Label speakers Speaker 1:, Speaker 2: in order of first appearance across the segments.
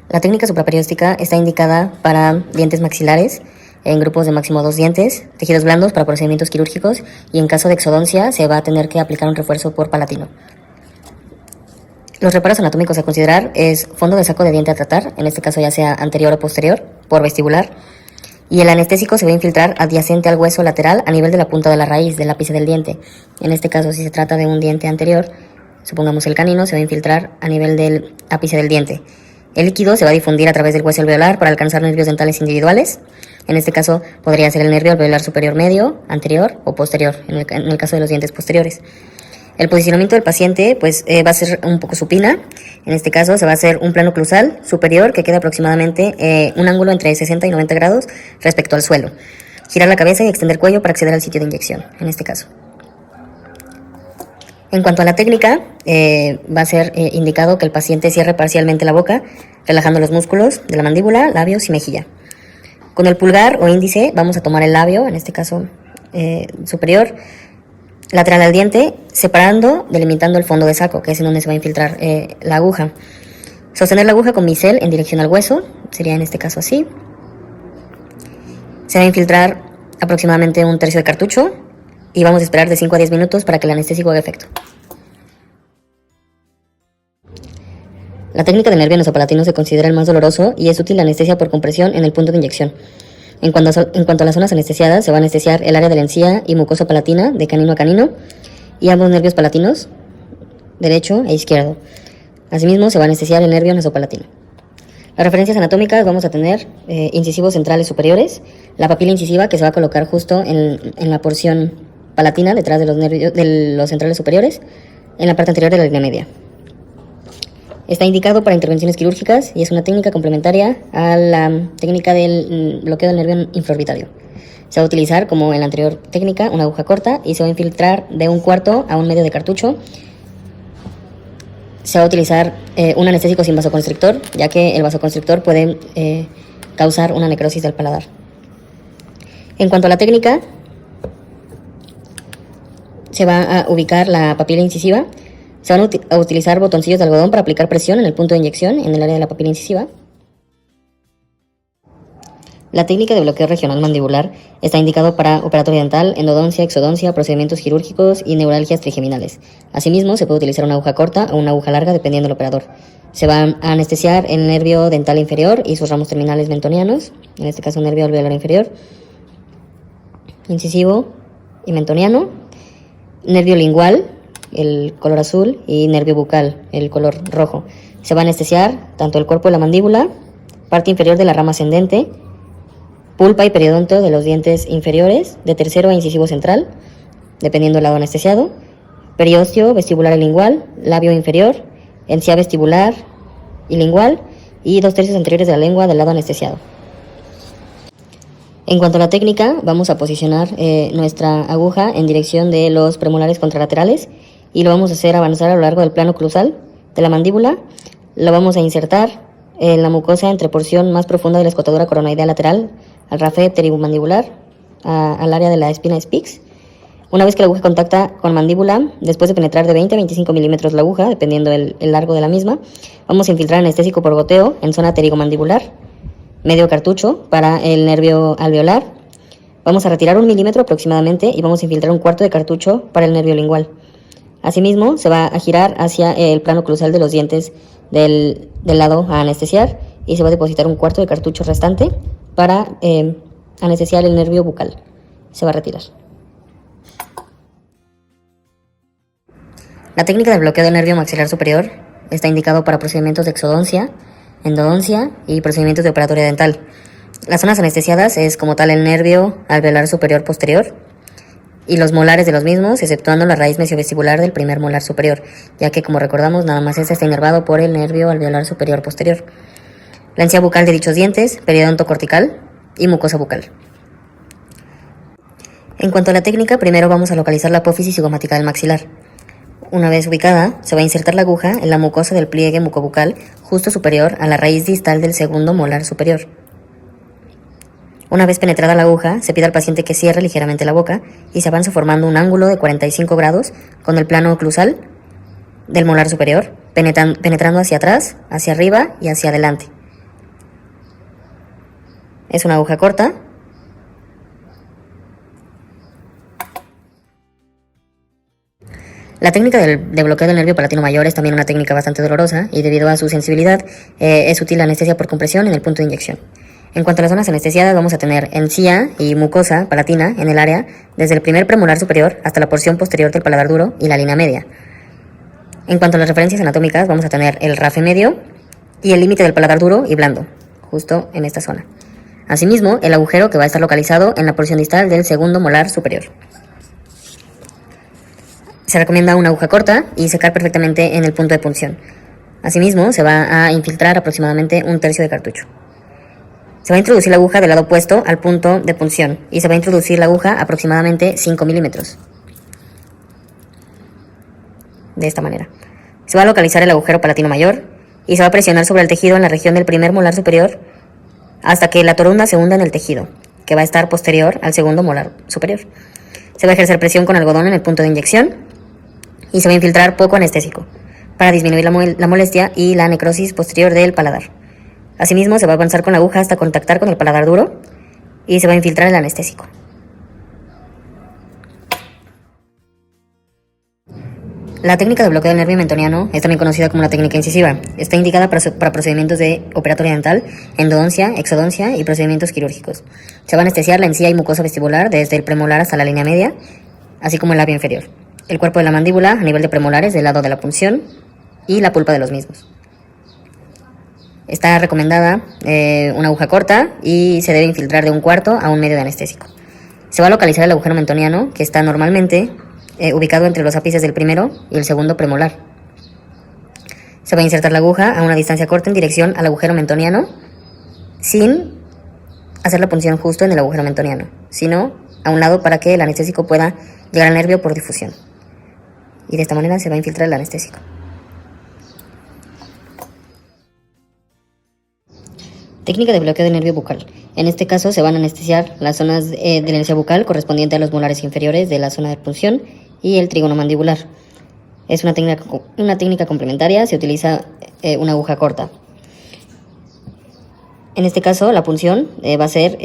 Speaker 1: La técnica supraperióstica está indicada para dientes maxilares en grupos de máximo 2 dientes, tejidos blandos para procedimientos quirúrgicos y en caso de exodoncia se va a tener que aplicar un refuerzo por palatino. Los reparos anatómicos a considerar es fondo de saco de diente a tratar, en este caso ya sea anterior o posterior, por vestibular, y el anestésico se va a infiltrar adyacente al hueso lateral a nivel de la punta de la raíz del ápice del diente. En este caso, si se trata de un diente anterior, supongamos el canino, se va a infiltrar a nivel del ápice del diente. El líquido se va a difundir a través del hueso alveolar para alcanzar nervios dentales individuales. En este caso podría ser el nervio alveolar superior medio, anterior o posterior, en el caso de los dientes posteriores. El posicionamiento del paciente va a ser un poco supina. En este caso se va a hacer un plano oclusal superior que queda aproximadamente un ángulo entre 60 y 90 grados respecto al suelo. Girar la cabeza y extender cuello para acceder al sitio de inyección, en este caso. En cuanto a la técnica, va a ser indicado que el paciente cierre parcialmente la boca, relajando los músculos de la mandíbula, labios y mejilla. Con el pulgar o índice vamos a tomar el labio, en este caso superior, lateral al diente, separando, delimitando el fondo de saco, que es en donde se va a infiltrar la aguja. Sostener la aguja con bisel en dirección al hueso, sería en este caso así. Se va a infiltrar aproximadamente un tercio de cartucho y vamos a esperar de 5 a 10 minutos para que el anestésico haga efecto. La técnica del nervio nasopalatino se considera el más doloroso y es útil la anestesia por compresión en el punto de inyección. En cuanto a las zonas anestesiadas, se va a anestesiar el área de la encía y mucosa palatina de canino a canino y ambos nervios palatinos, derecho e izquierdo. Asimismo, se va a anestesiar el nervio nasopalatino. Las referencias anatómicas vamos a tener incisivos centrales superiores, la papila incisiva que se va a colocar justo en la porción palatina detrás de los nervios de los centrales superiores, en la parte anterior de la línea media. Está indicado para intervenciones quirúrgicas y es una técnica complementaria a la técnica del bloqueo del nervio infraorbitario. Se va a utilizar, como en la anterior técnica, una aguja corta y se va a infiltrar de 1/4 a 1/2 de cartucho. Se va a utilizar un anestésico sin vasoconstrictor, ya que el vasoconstrictor puede causar una necrosis del paladar. En cuanto a la técnica, se va a ubicar la papila incisiva. Se van a utilizar botoncillos de algodón para aplicar presión en el punto de inyección, en el área de la papila incisiva. La técnica de bloqueo regional mandibular está indicado para operatorio dental, endodoncia, exodoncia, procedimientos quirúrgicos y neuralgias trigeminales. Asimismo, se puede utilizar una aguja corta o una aguja larga dependiendo del operador. Se va a anestesiar el nervio dental inferior y sus ramos terminales mentonianos, en este caso nervio alveolar inferior, incisivo y mentoniano, nervio lingual, el color azul, y nervio bucal, el color rojo. Se va a anestesiar tanto el cuerpo de la mandíbula, parte inferior de la rama ascendente, pulpa y periodonto de los dientes inferiores, de tercero a incisivo central, dependiendo del lado anestesiado, periósteo, vestibular y lingual, labio inferior, encía vestibular y lingual, y 2/3 anteriores de la lengua del lado anestesiado. En cuanto a la técnica, vamos a posicionar nuestra aguja en dirección de los premolares contralaterales y lo vamos a hacer avanzar a lo largo del plano oclusal de la mandíbula. Lo vamos a insertar en la mucosa entre porción más profunda de la escotadura coronoidea lateral, al rafe pterigomandibular, al área de la espina Spix. Una vez que la aguja contacta con mandíbula, después de penetrar de 20 a 25 milímetros la aguja, dependiendo el largo de la misma, vamos a infiltrar anestésico por goteo en zona pterigomandibular, medio cartucho para el nervio alveolar. Vamos a retirar 1 milímetro aproximadamente y vamos a infiltrar 1/4 de cartucho para el nervio lingual. Asimismo, se va a girar hacia el plano oclusal de los dientes del lado a anestesiar y se va a depositar 1/4 de cartucho restante para anestesiar el nervio bucal. Se va a retirar. La técnica de bloqueo del nervio maxilar superior está indicado para procedimientos de exodoncia, endodoncia y procedimientos de operatoria dental. Las zonas anestesiadas es como tal el nervio alveolar superior posterior y los molares de los mismos, exceptuando la raíz mesiovestibular del primer molar superior, ya que, como recordamos, nada más este está inervado por el nervio alveolar superior posterior. La encía bucal de dichos dientes, periodonto cortical y mucosa bucal. En cuanto a la técnica, primero vamos a localizar la apófisis cigomática del maxilar. Una vez ubicada, se va a insertar la aguja en la mucosa del pliegue mucobucal justo superior a la raíz distal del segundo molar superior. Una vez penetrada la aguja, se pide al paciente que cierre ligeramente la boca y se avanza formando un ángulo de 45 grados con el plano oclusal del molar superior, penetrando hacia atrás, hacia arriba y hacia adelante. Es una aguja corta. La técnica de bloqueo del nervio palatino mayor es también una técnica bastante dolorosa y debido a su sensibilidad es útil la anestesia por compresión en el punto de inyección. En cuanto a las zonas anestesiadas, vamos a tener encía y mucosa palatina en el área desde el primer premolar superior hasta la porción posterior del paladar duro y la línea media. En cuanto a las referencias anatómicas, vamos a tener el rafe medio y el límite del paladar duro y blando, justo en esta zona. Asimismo, el agujero que va a estar localizado en la porción distal del segundo molar superior. Se recomienda una aguja corta y secar perfectamente en el punto de punción. Asimismo, se va a infiltrar aproximadamente 1/3 de cartucho. Se va a introducir la aguja del lado opuesto al punto de punción y se va a introducir la aguja aproximadamente 5 milímetros. De esta manera. Se va a localizar el agujero palatino mayor y se va a presionar sobre el tejido en la región del primer molar superior hasta que la torunda se hunda en el tejido, que va a estar posterior al segundo molar superior. Se va a ejercer presión con algodón en el punto de inyección y se va a infiltrar poco anestésico para disminuir la molestia y la necrosis posterior del paladar. Asimismo, se va a avanzar con la aguja hasta contactar con el paladar duro y se va a infiltrar el anestésico. La técnica de bloqueo del nervio mentoniano es también conocida como la técnica incisiva. Está indicada para procedimientos de operatoria dental, endodoncia, exodoncia y procedimientos quirúrgicos. Se va a anestesiar la encía y mucosa vestibular desde el premolar hasta la línea media, así como el labio inferior. El cuerpo de la mandíbula a nivel de premolares del lado de la punción y la pulpa de los mismos. Está recomendada una aguja corta y se debe infiltrar de 1/4 a 1/2 de anestésico. Se va a localizar el agujero mentoniano, que está normalmente ubicado entre los ápices del primero y el segundo premolar. Se va a insertar la aguja a una distancia corta en dirección al agujero mentoniano, sin hacer la punción justo en el agujero mentoniano, sino a un lado para que el anestésico pueda llegar al nervio por difusión. Y de esta manera se va a infiltrar el anestésico. Técnica de bloqueo de nervio bucal. En este caso se van a anestesiar las zonas de la encía bucal correspondiente a los molares inferiores de la zona de punción y el trígono mandibular. Es una técnica complementaria, se utiliza una aguja corta. En este caso la punción va a ser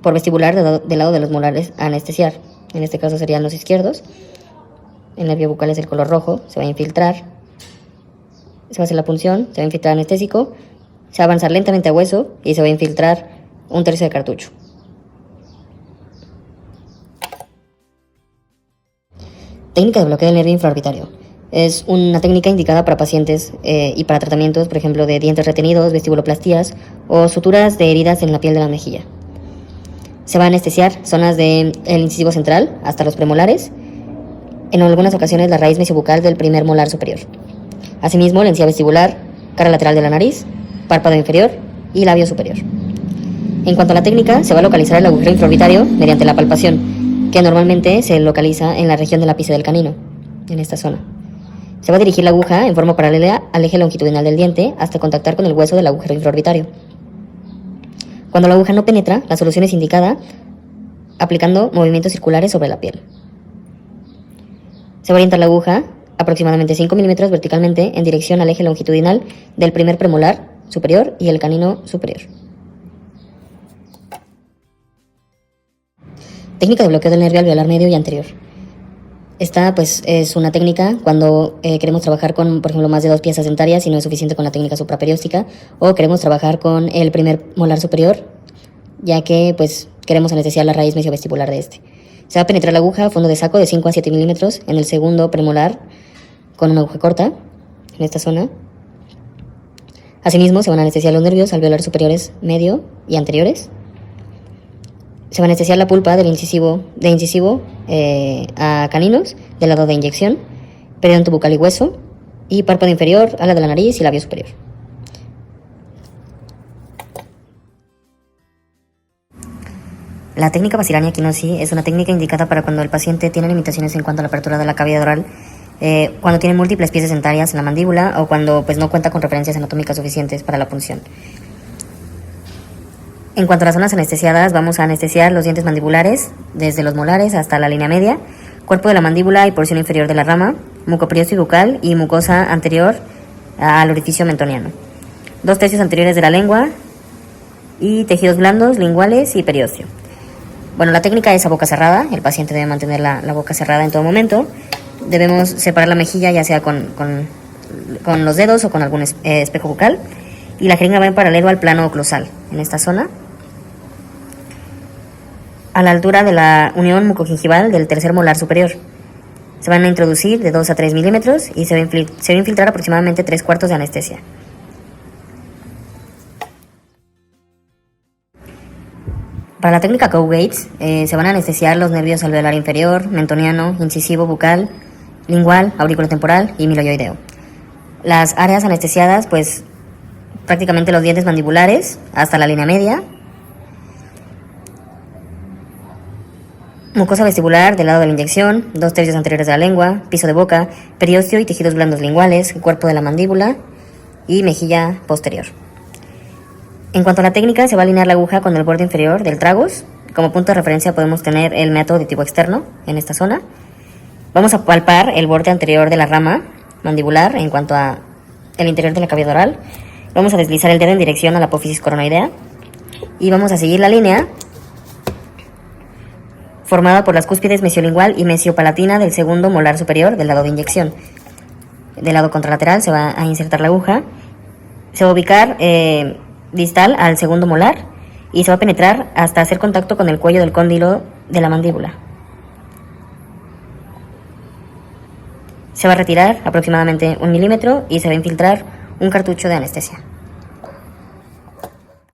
Speaker 1: por vestibular del lado de los molares a anestesiar. En este caso serían los izquierdos. El nervio bucal es el color rojo, se va a infiltrar. Se va a hacer la punción, se va a infiltrar anestésico. Se va a avanzar lentamente a hueso y se va a infiltrar 1/3 de cartucho. Técnica de bloqueo del nervio infraorbitario. Es una técnica indicada para pacientes y para tratamientos, por ejemplo, de dientes retenidos, vestibuloplastías o suturas de heridas en la piel de la mejilla. Se va a anestesiar zonas del incisivo central hasta los premolares, en algunas ocasiones la raíz mesiobucal del primer molar superior. Asimismo, la encía vestibular, cara lateral de la nariz, párpado inferior y labio superior. En cuanto a la técnica, se va a localizar el agujero infraorbitario mediante la palpación, que normalmente se localiza en la región del ápice del canino, en esta zona. Se va a dirigir la aguja en forma paralela al eje longitudinal del diente hasta contactar con el hueso del agujero infraorbitario. Cuando la aguja no penetra, la solución es indicada aplicando movimientos circulares sobre la piel. Se va a orientar la aguja aproximadamente 5 milímetros verticalmente en dirección al eje longitudinal del primer premolar superior y el canino superior. Técnica de bloqueo del nervio alveolar medio y anterior. Esta pues es una técnica cuando queremos trabajar con, por ejemplo, más de 2 piezas dentarias y no es suficiente con la técnica supraperióstica, o queremos trabajar con el primer molar superior, ya que pues queremos anestesiar la raíz mesiovestibular de este. Se va a penetrar la aguja a fondo de saco de 5 a 7 milímetros en el segundo premolar con una aguja corta en esta zona. Asimismo, se van a anestesiar los nervios alveolares superiores, medio y anteriores. Se va a anestesiar la pulpa de incisivo a caninos del lado de inyección, periodonto bucal y hueso, y párpado inferior, ala de la nariz y labio superior. La técnica Basilania Quinosi es una técnica indicada para cuando el paciente tiene limitaciones en cuanto a la apertura de la cavidad oral, cuando tiene múltiples piezas dentarias en la mandíbula o cuando pues, no cuenta con referencias anatómicas suficientes para la punción. En cuanto a las zonas anestesiadas, vamos a anestesiar los dientes mandibulares, desde los molares hasta la línea media, cuerpo de la mandíbula y porción inferior de la rama, mucoperiosto y bucal y mucosa anterior al orificio mentoniano. 2/3 anteriores de la lengua y tejidos blandos, linguales y periósteo. Bueno, la técnica es a boca cerrada. El paciente debe mantener la boca cerrada en todo momento. Debemos separar la mejilla ya sea con los dedos o con algún espejo bucal, y la jeringa va en paralelo al plano oclusal en esta zona, a la altura de la unión mucogingival del tercer molar superior. Se van a introducir de 2 a 3 milímetros y se va a infiltrar aproximadamente 3/4 de anestesia. Para la técnica Cow-Gates se van a anestesiar los nervios alveolar inferior, mentoniano, incisivo, bucal, lingual, auriculotemporal y miloioideo. Las áreas anestesiadas, pues prácticamente los dientes mandibulares hasta la línea media, mucosa vestibular del lado de la inyección, 2/3 anteriores de la lengua, piso de boca, periósteo y tejidos blandos linguales, cuerpo de la mandíbula y mejilla posterior. En cuanto a la técnica, se va a alinear la aguja con el borde inferior del tragus. Como punto de referencia podemos tener el meato auditivo externo en esta zona. Vamos a palpar el borde anterior de la rama mandibular en cuanto a el interior de la cavidad oral. Vamos a deslizar el dedo en dirección a la apófisis coronoidea y vamos a seguir la línea formada por las cúspides mesiolingual y mesiopalatina del segundo molar superior del lado de inyección. Del lado contralateral se va a insertar la aguja. Se va a ubicar distal al segundo molar y se va a penetrar hasta hacer contacto con el cuello del cóndilo de la mandíbula. Se va a retirar aproximadamente 1 milímetro y se va a infiltrar un cartucho de anestesia.